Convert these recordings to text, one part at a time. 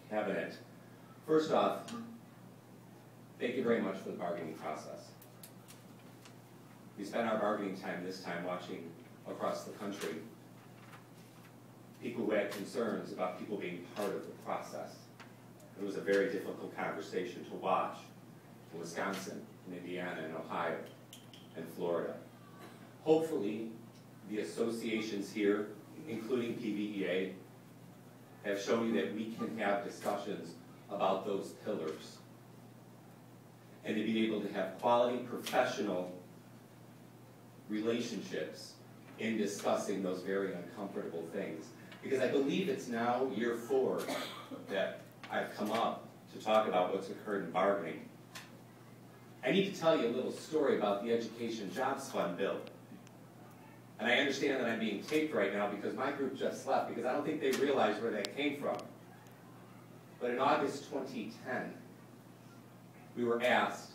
Cabinet. First off, thank you very much for the bargaining process. We spent our bargaining time this time watching across the country people who had concerns about people being part of the process. It was a very difficult conversation to watch in Wisconsin, in Indiana, and Ohio, and Florida. Hopefully, the associations here, including PVEA, have shown you that we can have discussions about those pillars and to be able to have quality professional relationships in discussing those very uncomfortable things. Because I believe it's now year 4 that I've come up to talk about what's occurred in bargaining. I need to tell you a little story about the Education Jobs Fund bill. And I understand that I'm being taped right now because my group just left, because I don't think they realize where that came from. But in August 2010, we were asked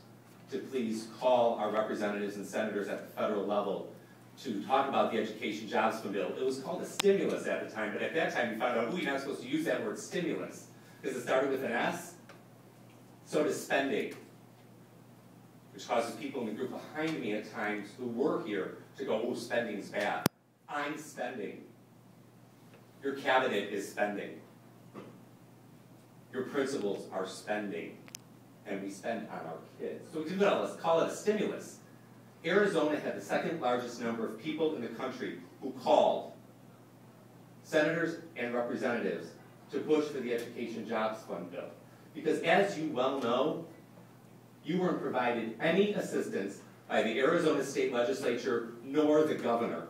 to please call our representatives and senators at the federal level to talk about the Education Jobs Fund bill. It was called a stimulus at the time, but at that time we found out, ooh, you're not supposed to use that word stimulus, because it started with an S. So does spending, which causes people in the group behind me at times who were here to go, oh, spending's bad. I'm spending. Your cabinet is spending. Your principals are spending. And we spend on our kids. So we do that, let's call it a stimulus. Arizona had the second largest number of people in the country who called senators and representatives to push for the Education Jobs Fund bill. Because as you well know, you weren't provided any assistance by the Arizona State Legislature nor the governor.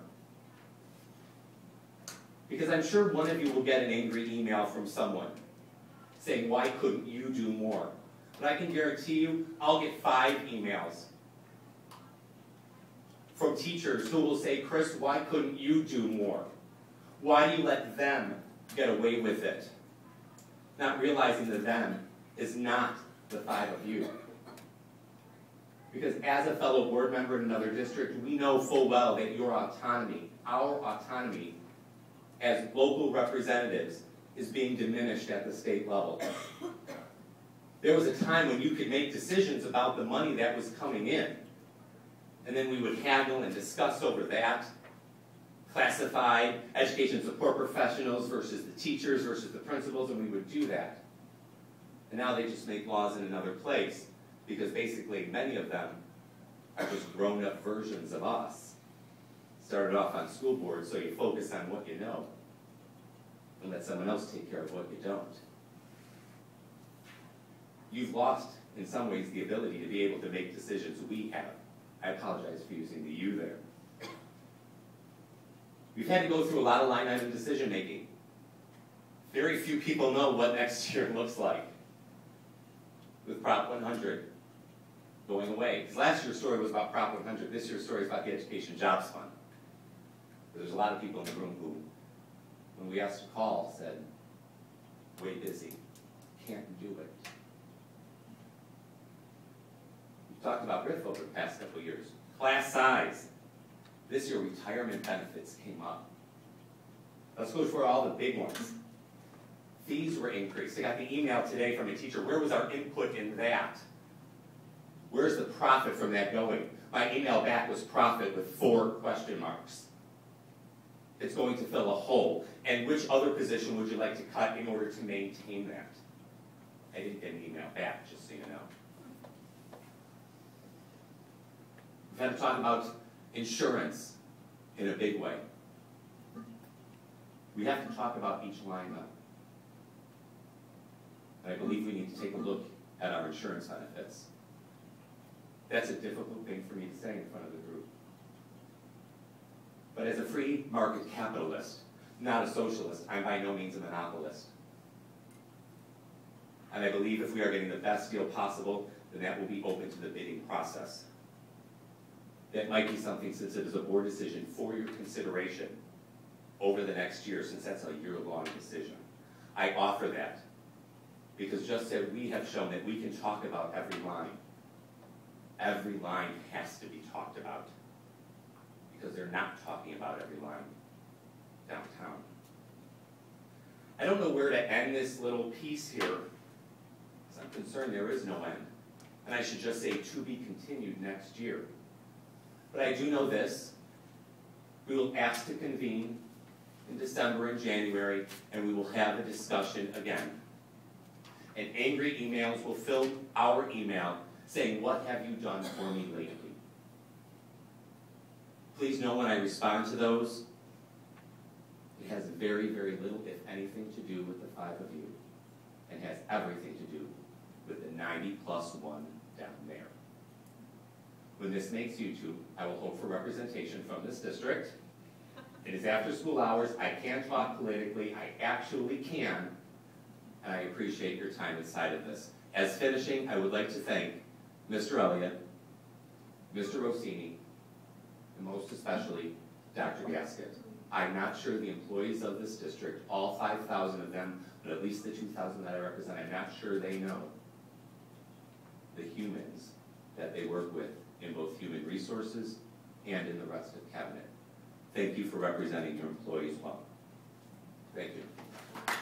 Because I'm sure one of you will get an angry email from someone saying, why couldn't you do more? But I can guarantee you, I'll get 5 emails from teachers who will say, Chris, why couldn't you do more? Why do you let them get away with it? Not realizing that them is not the 5 of you. Because as a fellow board member in another district, we know full well that your autonomy, our autonomy as local representatives, is being diminished at the state level. There was a time when you could make decisions about the money that was coming in, and then we would handle and discuss over that, classified education support professionals versus the teachers versus the principals, and we would do that. And now they just make laws in another place, because basically many of them are just grown-up versions of us. Started off on school boards, so you focus on what you know, and let someone else take care of what you don't. You've lost, in some ways, the ability to be able to make decisions we have. I apologize for using the you there. We've had to go through a lot of line item decision making. Very few people know what next year looks like. With Prop 100 going away. Because last year's story was about Prop 100. This year's story is about the Education Jobs Fund. There's a lot of people in the room who, when we asked to call, said, way busy, can't do it. We've talked about RIF over the past couple of years. Class size. This year, retirement benefits came up. Let's go for all the big ones. Fees were increased. I got the email today from a teacher. Where was our input in that? Where's the profit from that going? My email back was profit with 4 question marks. It's going to fill a hole. And which other position would you like to cut in order to maintain that? I didn't get an email back, just so you know. We've had to talk about insurance in a big way. We have to talk about each line up. And I believe we need to take a look at our insurance benefits. That's a difficult thing for me to say in front of the group. But as a free market capitalist, not a socialist, I'm by no means a monopolist. And I believe if we are getting the best deal possible, then that will be open to the bidding process. That might be something, since it is a board decision, for your consideration over the next year, since that's a year-long decision. I offer that because just as we have shown that we can talk about every line has to be talked about, because they're not talking about every line downtown. I don't know where to end this little piece here, because I'm concerned there is no end. And I should just say to be continued next year. But I do know this. We will ask to convene in December and January, and we will have a discussion again. And angry emails will fill our email saying, what have you done for me lately? Please know when I respond to those, it has very, very little, if anything, to do with the 5 of you, and has everything to do with the 90+1 down there. When this makes YouTube, I will hope for representation from this district. It is after school hours. I can talk politically. I actually can. And I appreciate your time inside of this. As finishing, I would like to thank Mr. Elliott, Mr. Rossini, and most especially Dr. Gaskett. I'm not sure the employees of this district, all 5,000 of them, but at least the 2,000 that I represent, I'm not sure they know the humans that they work with in both human resources and in the rest of cabinet. Thank you for representing your employees well. Thank you.